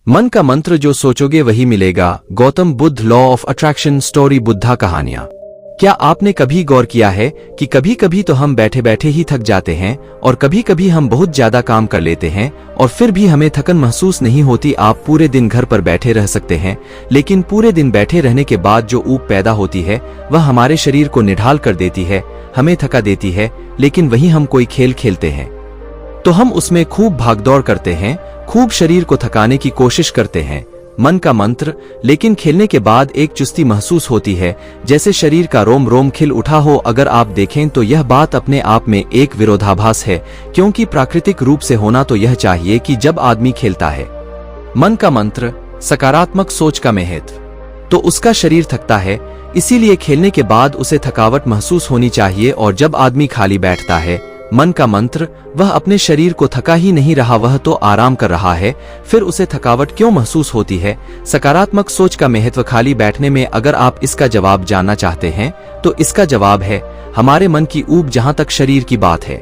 मन का मंत्र जो सोचोगे वही मिलेगा। Gautam Buddha law of attraction story Buddha कहानियां। क्या आपने कभी गौर किया है कि कभी कभी तो हम बैठे बैठे ही थक जाते हैं और कभी कभी हम बहुत ज्यादा काम कर लेते हैं और फिर भी हमें थकन महसूस नहीं होती। आप पूरे दिन घर पर बैठे रह सकते हैं, लेकिन पूरे दिन बैठे रहने के बाद जो ऊब पैदा होती है वह हमारे शरीर को निढाल कर देती है, हमें थका देती है। लेकिन वहीं हम कोई खेल खेलते हैं तो हम उसमें खूब भागदौड़ करते हैं, खूब शरीर को थकाने की कोशिश करते हैं। मन का मंत्र। लेकिन खेलने के बाद एक चुस्ती महसूस होती है, जैसे शरीर का रोम रोम खिल उठा हो। अगर आप देखें तो यह बात अपने आप में एक विरोधाभास है, क्योंकि प्राकृतिक रूप से होना तो यह चाहिए कि जब आदमी खेलता है मन का मंत्र, सकारात्मक सोच का महत्व, तो उसका शरीर थकता है। इसीलिए खेलने के बाद उसे थकावट महसूस होनी चाहिए। और जब आदमी खाली बैठता है मन का मंत्र, वह अपने शरीर को थका ही नहीं रहा, वह तो आराम कर रहा है। फिर उसे थकावट क्यों महसूस होती है? सकारात्मक सोच का महत्व खाली बैठने में। अगर आप इसका जवाब जानना चाहते हैं तो इसका जवाब है हमारे मन की ऊब। जहां तक शरीर की बात है,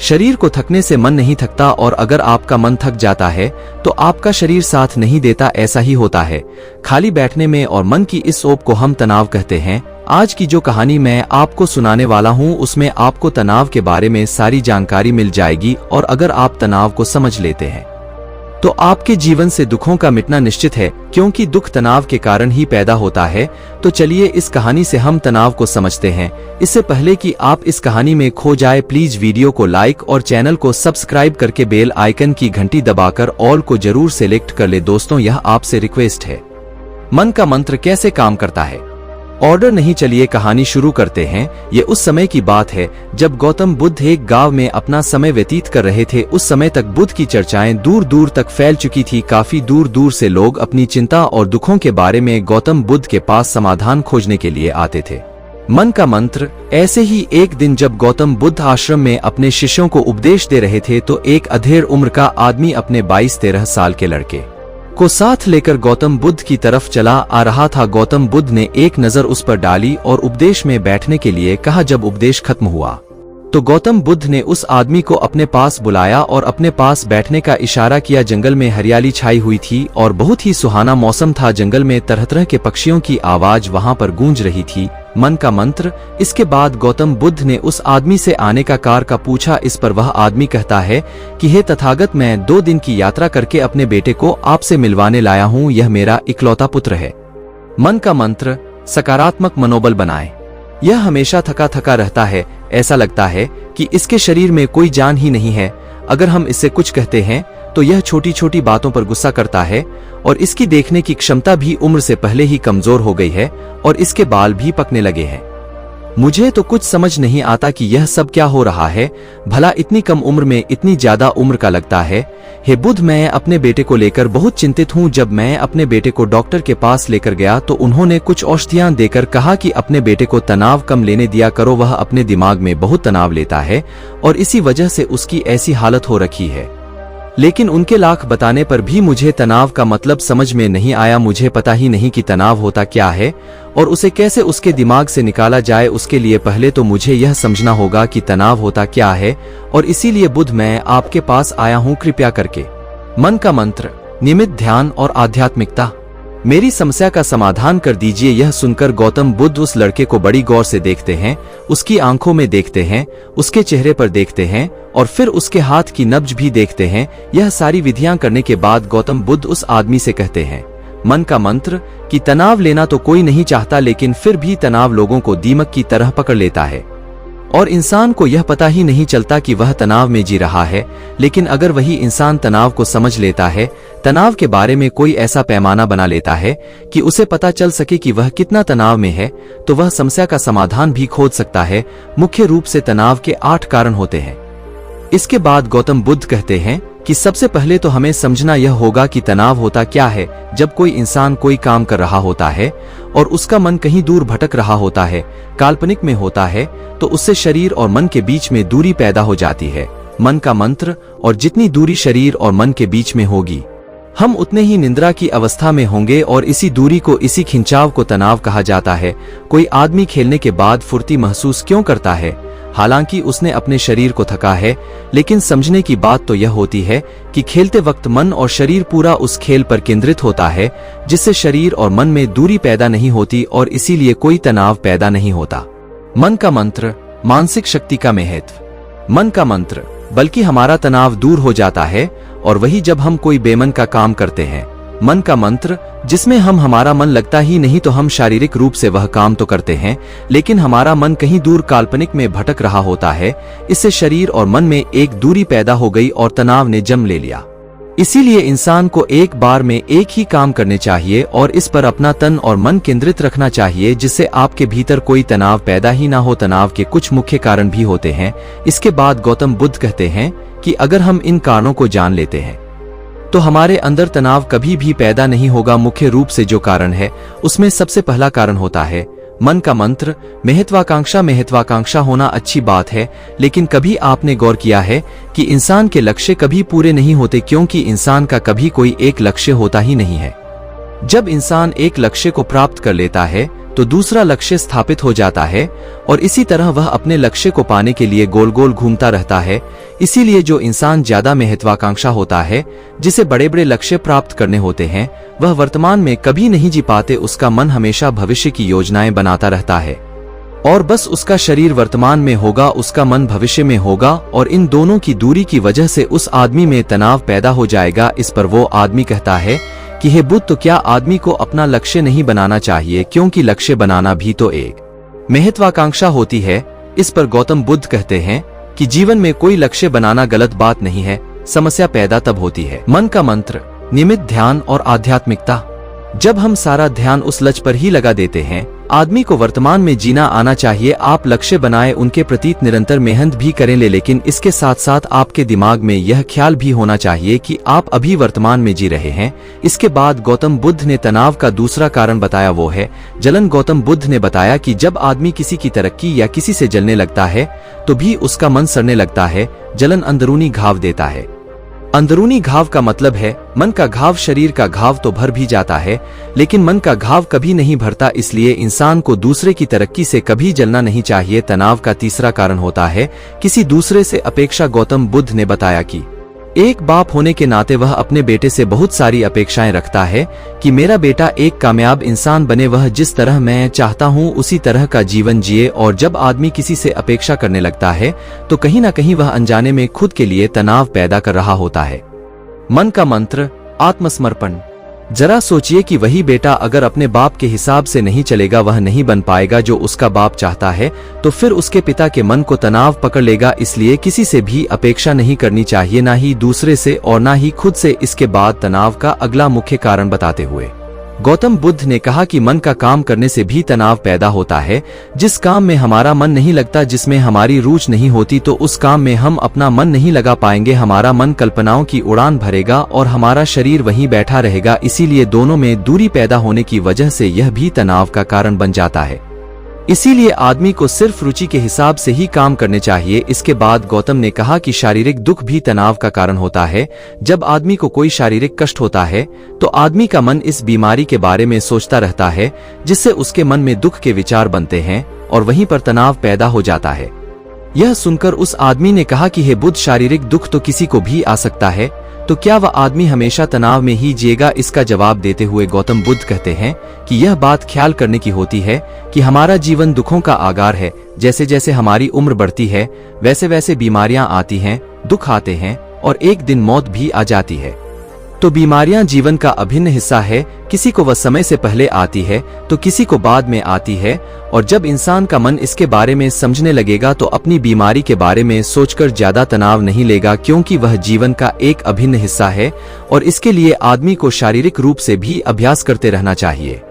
शरीर को थकने से मन नहीं थकता, और अगर आपका मन थक जाता है तो आपका शरीर साथ नहीं देता। ऐसा ही होता है खाली बैठने में, और मन की इस ऊब को हम तनाव कहते हैं। आज की जो कहानी मैं आपको सुनाने वाला हूं उसमें आपको तनाव के बारे में सारी जानकारी मिल जाएगी, और अगर आप तनाव को समझ लेते हैं तो आपके जीवन से दुखों का मिटना निश्चित है, क्योंकि दुख तनाव के कारण ही पैदा होता है। तो चलिए इस कहानी से हम तनाव को समझते हैं। इससे पहले कि आप इस कहानी में खो जाए, प्लीज वीडियो को लाइक और चैनल को सब्सक्राइब करके बेल आइकन की घंटी दबाकर ऑल को जरूर सेलेक्ट कर ले। दोस्तों, यह आपसे रिक्वेस्ट है। मन का मंत्र कैसे काम करता है? ऑर्डर नहीं, चलिए कहानी शुरू करते हैं। ये उस समय की बात है जब गौतम बुद्ध एक गांव में अपना समय व्यतीत कर रहे थे। उस समय तक बुद्ध की चर्चाएं दूर दूर तक फैल चुकी थी। काफी दूर दूर से लोग अपनी चिंता और दुखों के बारे में गौतम बुद्ध के पास समाधान खोजने के लिए आते थे। मन का मंत्र। ऐसे ही एक दिन जब गौतम बुद्ध आश्रम में अपने शिष्यों को उपदेश दे रहे थे तो एक अधेड़ उम्र का आदमी अपने 22-13 साल के लड़के को साथ लेकर गौतम बुद्ध की तरफ चला आ रहा था। गौतम बुद्ध ने एक नजर उस पर डाली और उपदेश में बैठने के लिए कहा। जब उपदेश खत्म हुआ तो गौतम बुद्ध ने उस आदमी को अपने पास बुलाया और अपने पास बैठने का इशारा किया। जंगल में हरियाली छाई हुई थी और बहुत ही सुहाना मौसम था। जंगल में तरह तरह के पक्षियों की आवाज वहां पर गूंज रही थी। मन का मंत्र। इसके बाद गौतम बुद्ध ने उस आदमी से आने का कारण का पूछा। इस पर वह आदमी कहता है कि हे तथागत, मैं 2 दिन की यात्रा करके अपने बेटे को आपसे मिलवाने लाया हूँ। यह मेरा इकलौता पुत्र है। मन का मंत्र। सकारात्मक मनोबल बनाए। यह हमेशा थका थका रहता है, ऐसा लगता है कि इसके शरीर में कोई जान ही नहीं है। अगर हम इससे कुछ कहते हैं तो यह छोटी छोटी बातों पर गुस्सा करता है, और इसकी देखने की क्षमता भी उम्र से पहले ही कमजोर हो गई है और इसके बाल भी पकने लगे हैं। मुझे तो कुछ समझ नहीं आता कि यह सब क्या हो रहा है। भला इतनी कम उम्र में इतनी ज्यादा उम्र का लगता है। हे बुद्ध, मैं अपने बेटे को लेकर बहुत चिंतित हूँ। जब मैं अपने बेटे को डॉक्टर के पास लेकर गया तो उन्होंने कुछ औषधियां देकर कहा कि अपने बेटे को तनाव कम लेने दिया करो। वह अपने दिमाग में बहुत तनाव लेता है और इसी वजह से उसकी ऐसी हालत हो रखी है। लेकिन उनके लाख बताने पर भी मुझे तनाव का मतलब समझ में नहीं आया। मुझे पता ही नहीं कि तनाव होता क्या है और उसे कैसे उसके दिमाग से निकाला जाए। उसके लिए पहले तो मुझे यह समझना होगा कि तनाव होता क्या है, और इसीलिए बुद्ध मैं आपके पास आया हूँ, कृपया करके। मन का मंत्र। नियमित ध्यान और आध्यात्मिकता। मेरी समस्या का समाधान कर दीजिए। यह सुनकर गौतम बुद्ध उस लड़के को बड़ी गौर से देखते हैं, उसकी आंखों में देखते हैं, उसके चेहरे पर देखते हैं और फिर उसके हाथ की नब्ज भी देखते हैं। यह सारी विधियां करने के बाद गौतम बुद्ध उस आदमी से कहते हैं मन का मंत्र कि तनाव लेना तो कोई नहीं चाहता, लेकिन फिर भी तनाव लोगों को दीमक की तरह पकड़ लेता है और इंसान को यह पता ही नहीं चलता कि वह तनाव में जी रहा है। लेकिन अगर वही इंसान तनाव को समझ लेता है, तनाव के बारे में कोई ऐसा पैमाना बना लेता है कि उसे पता चल सके कि वह कितना तनाव में है, तो वह समस्या का समाधान भी खोज सकता है। मुख्य रूप से तनाव के 8 कारण होते हैं। इसके बाद गौतम बुद्ध कहते हैं कि सबसे पहले तो हमें समझना यह होगा कि तनाव होता क्या है। जब कोई इंसान कोई काम कर रहा होता है और उसका मन कहीं दूर भटक रहा होता है, काल्पनिक में होता है, तो उससे शरीर और मन के बीच में दूरी पैदा हो जाती है। मन का मंत्र। और जितनी दूरी शरीर और मन के बीच में होगी, हम उतने ही निद्रा की अवस्था में होंगे, और इसी दूरी को, इसी खिंचाव को तनाव कहा जाता है। कोई आदमी खेलने के बाद फुर्ती महसूस क्यों करता है? हालांकि उसने अपने शरीर को थका है, लेकिन समझने की बात तो यह होती है कि खेलते वक्त मन और शरीर पूरा उस खेल पर केंद्रित होता है, जिससे शरीर और मन में दूरी पैदा नहीं होती और इसीलिए कोई तनाव पैदा नहीं होता। मन का मंत्र, मानसिक शक्ति का महत्व। मन का मंत्र, बल्कि हमारा तनाव दूर हो जाता है, और वही जब हम कोई बेमन का काम करते हैं। मन का मंत्र, जिसमें हमारा मन लगता ही नहीं तो हम शारीरिक रूप से वह काम तो करते हैं, लेकिन हमारा मन कहीं दूर काल्पनिक में भटक रहा होता है। इससे शरीर और मन में एक दूरी पैदा हो गई और तनाव ने जन्म ले लिया। इसीलिए इंसान को एक बार में एक ही काम करने चाहिए और इस पर अपना तन और मन केंद्रित रखना चाहिए, जिससे आपके भीतर कोई तनाव पैदा ही ना हो। तनाव के कुछ मुख्य कारण भी होते हैं। इसके बाद गौतम बुद्ध कहते हैं कि अगर हम इन कारणों को जान लेते हैं तो हमारे अंदर तनाव कभी भी पैदा नहीं होगा। मुख्य रूप से जो कारण है उसमें सबसे पहला कारण होता है मन का मंत्र, महत्वाकांक्षा। महत्वाकांक्षा होना अच्छी बात है, लेकिन कभी आपने गौर किया है कि इंसान के लक्ष्य कभी पूरे नहीं होते, क्योंकि इंसान का कभी कोई एक लक्ष्य होता ही नहीं है। जब इंसान एक लक्ष्य को प्राप्त कर लेता है तो दूसरा लक्ष्य स्थापित हो जाता है, और इसी तरह वह अपने लक्ष्य को पाने के लिए गोल गोल घूमता रहता है। इसीलिए जो इंसान ज्यादा महत्वाकांक्षा होता है, जिसे बड़े बड़े लक्ष्य प्राप्त करने होते हैं, वह वर्तमान में कभी नहीं जी पाते। उसका मन हमेशा भविष्य की योजनाएं बनाता रहता है, और बस उसका शरीर वर्तमान में होगा, उसका मन भविष्य में होगा, और इन दोनों की दूरी की वजह से उस आदमी में तनाव पैदा हो जाएगा। इस पर वो आदमी कहता है कि हे बुद्ध, तो क्या आदमी को अपना लक्ष्य नहीं बनाना चाहिए, क्योंकि लक्ष्य बनाना भी तो एक महत्वाकांक्षा होती है। इस पर गौतम बुद्ध कहते हैं कि जीवन में कोई लक्ष्य बनाना गलत बात नहीं है, समस्या पैदा तब होती है। मन का मंत्र, नियमित ध्यान और आध्यात्मिकता। जब हम सारा ध्यान उस लक्ष्य पर ही लगा देते हैं, आदमी को वर्तमान में जीना आना चाहिए। आप लक्ष्य बनाए, उनके प्रति निरंतर मेहनत भी करें, लेकिन इसके साथ साथ आपके दिमाग में यह ख्याल भी होना चाहिए कि आप अभी वर्तमान में जी रहे हैं। इसके बाद गौतम बुद्ध ने तनाव का दूसरा कारण बताया, वो है जलन। गौतम बुद्ध ने बताया कि जब आदमी किसी की तरक्की या किसी से जलने लगता है तो भी उसका मन सड़ने लगता है। जलन अंदरूनी घाव देता है। अंदरूनी घाव का मतलब है मन का घाव। शरीर का घाव तो भर भी जाता है, लेकिन मन का घाव कभी नहीं भरता। इसलिए इंसान को दूसरे की तरक्की से कभी जलना नहीं चाहिए। तनाव का तीसरा कारण होता है किसी दूसरे से अपेक्षा। गौतम बुद्ध ने बताया कि एक बाप होने के नाते वह अपने बेटे से बहुत सारी अपेक्षाएं रखता है कि मेरा बेटा एक कामयाब इंसान बने, वह जिस तरह मैं चाहता हूं उसी तरह का जीवन जिए। और जब आदमी किसी से अपेक्षा करने लगता है तो कहीं ना कहीं वह अनजाने में खुद के लिए तनाव पैदा कर रहा होता है। मन का मंत्र, आत्मसमर्पण। जरा सोचिए कि वही बेटा अगर अपने बाप के हिसाब से नहीं चलेगा, वह नहीं बन पाएगा जो उसका बाप चाहता है, तो फिर उसके पिता के मन को तनाव पकड़ लेगा। इसलिए किसी से भी अपेक्षा नहीं करनी चाहिए, ना ही दूसरे से और ना ही खुद से। इसके बाद तनाव का अगला मुख्य कारण बताते हुए गौतम बुद्ध ने कहा कि मन का काम करने से भी तनाव पैदा होता है। जिस काम में हमारा मन नहीं लगता, जिसमें हमारी रुचि नहीं होती, तो उस काम में हम अपना मन नहीं लगा पाएंगे। हमारा मन कल्पनाओं की उड़ान भरेगा और हमारा शरीर वहीं बैठा रहेगा। इसीलिए दोनों में दूरी पैदा होने की वजह से यह भी तनाव का कारण बन जाता है। इसीलिए आदमी को सिर्फ रुचि के हिसाब से ही काम करने चाहिए। इसके बाद गौतम ने कहा कि शारीरिक दुख भी तनाव का कारण होता है। जब आदमी को कोई शारीरिक कष्ट होता है तो आदमी का मन इस बीमारी के बारे में सोचता रहता है, जिससे उसके मन में दुख के विचार बनते हैं और वहीं पर तनाव पैदा हो जाता है। यह सुनकर उस आदमी ने कहा कि हे बुद्ध, शारीरिक दुख तो किसी को भी आ सकता है, तो क्या वह आदमी हमेशा तनाव में ही जिएगा? इसका जवाब देते हुए गौतम बुद्ध कहते हैं कि यह बात ख्याल करने की होती है कि हमारा जीवन दुखों का आगार है। जैसे जैसे हमारी उम्र बढ़ती है वैसे वैसे बीमारियां आती हैं, दुख आते हैं और एक दिन मौत भी आ जाती है। तो बीमारियां जीवन का अभिन्न हिस्सा है। किसी को वह समय से पहले आती है तो किसी को बाद में आती है, और जब इंसान का मन इसके बारे में समझने लगेगा तो अपनी बीमारी के बारे में सोचकर ज्यादा तनाव नहीं लेगा, क्योंकि वह जीवन का एक अभिन्न हिस्सा है। और इसके लिए आदमी को शारीरिक रूप से भी अभ्यास करते रहना चाहिए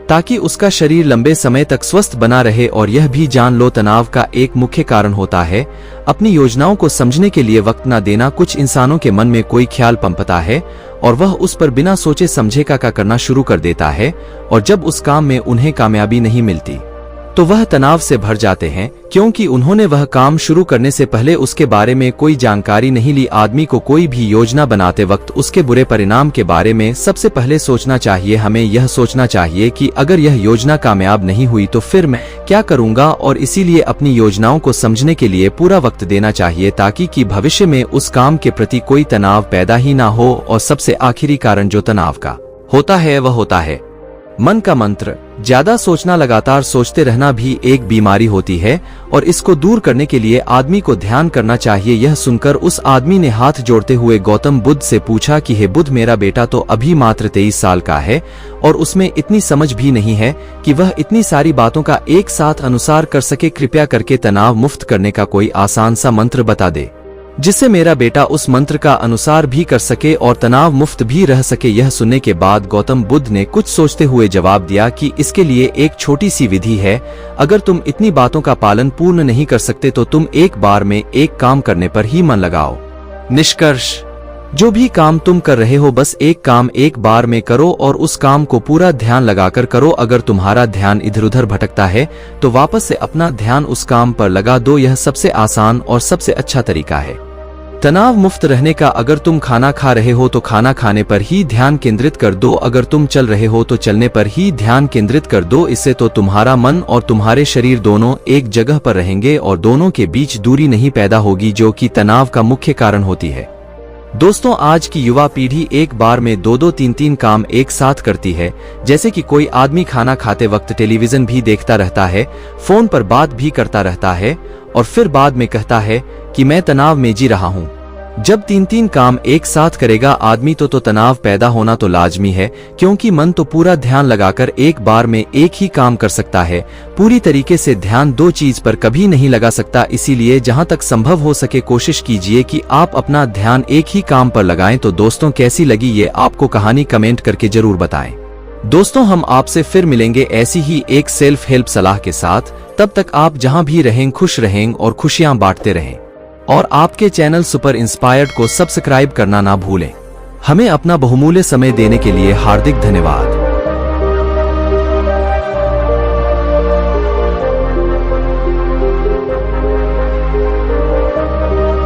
ताकि उसका शरीर लंबे समय तक स्वस्थ बना रहे। और यह भी जान लो, तनाव का एक मुख्य कारण होता है अपनी योजनाओं को समझने के लिए वक्त न देना। कुछ इंसानों के मन में कोई ख्याल पनपता है और वह उस पर बिना सोचे समझे का करना शुरू कर देता है, और जब उस काम में उन्हें कामयाबी नहीं मिलती तो वह तनाव से भर जाते हैं, क्योंकि उन्होंने वह काम शुरू करने से पहले उसके बारे में कोई जानकारी नहीं ली। आदमी को कोई भी योजना बनाते वक्त उसके बुरे परिणाम के बारे में सबसे पहले सोचना चाहिए। हमें यह सोचना चाहिए कि अगर यह योजना कामयाब नहीं हुई तो फिर मैं क्या करूंगा, और इसीलिए अपनी योजनाओं को समझने के लिए पूरा वक्त देना चाहिए, ताकि कि भविष्य में उस काम के प्रति कोई तनाव पैदा ही ना हो। और सबसे आखिरी कारण जो तनाव का होता है वह होता है मन का मंत्र। ज्यादा सोचना, लगातार सोचते रहना भी एक बीमारी होती है, और इसको दूर करने के लिए आदमी को ध्यान करना चाहिए। यह सुनकर उस आदमी ने हाथ जोड़ते हुए गौतम बुद्ध से पूछा कि हे बुद्ध, मेरा बेटा तो अभी मात्र 23 साल का है और उसमें इतनी समझ भी नहीं है कि वह इतनी सारी बातों का एक साथ अनुसार कर सके। कृपया करके तनाव मुक्त करने का कोई आसान सा मंत्र बता दे, जिससे मेरा बेटा उस मंत्र का अनुसार भी कर सके और तनाव मुक्त भी रह सके। यह सुनने के बाद गौतम बुद्ध ने कुछ सोचते हुए जवाब दिया कि इसके लिए एक छोटी सी विधि है। अगर तुम इतनी बातों का पालन पूर्ण नहीं कर सकते तो तुम एक बार में एक काम करने पर ही मन लगाओ। निष्कर्ष, जो भी काम तुम कर रहे हो बस एक काम एक बार में करो और उस काम को पूरा ध्यान लगाकर करो। अगर तुम्हारा ध्यान इधर उधर भटकता है तो वापस से अपना ध्यान उस काम पर लगा दो। यह सबसे आसान और सबसे अच्छा तरीका है तनाव मुक्त रहने का। अगर तुम खाना खा रहे हो तो खाना खाने पर ही ध्यान केंद्रित कर दो। अगर तुम चल रहे हो तो चलने पर ही ध्यान केंद्रित कर दो। इससे तो तुम्हारा मन और तुम्हारे शरीर दोनों एक जगह पर रहेंगे और दोनों के बीच दूरी नहीं पैदा होगी, जो कि तनाव का मुख्य कारण होती है। दोस्तों, आज की युवा पीढ़ी एक बार में 2-2, 3-3 काम एक साथ करती है। जैसे कि कोई आदमी खाना खाते वक्त टेलीविजन भी देखता रहता है, फोन पर बात भी करता रहता है और फिर बाद में कहता है कि मैं तनाव में जी रहा हूँ। जब 3-3 काम एक साथ करेगा आदमी तो तनाव पैदा होना तो लाजमी है, क्योंकि मन तो पूरा ध्यान लगाकर एक बार में एक ही काम कर सकता है। पूरी तरीके से ध्यान दो चीज पर कभी नहीं लगा सकता। इसीलिए जहां तक संभव हो सके कोशिश कीजिए कि आप अपना ध्यान एक ही काम पर लगाएं। तो दोस्तों, कैसी लगी ये आपको कहानी कमेंट करके जरूर बताएं। दोस्तों, हम आपसे फिर मिलेंगे ऐसी ही एक सेल्फ हेल्प सलाह के साथ। तब तक आप जहां भी रहें खुश रहें और खुशियां बांटते रहें। और आपके चैनल सुपर इंस्पायर्ड को सब्सक्राइब करना ना भूलें। हमें अपना बहुमूल्य समय देने के लिए हार्दिक धन्यवाद।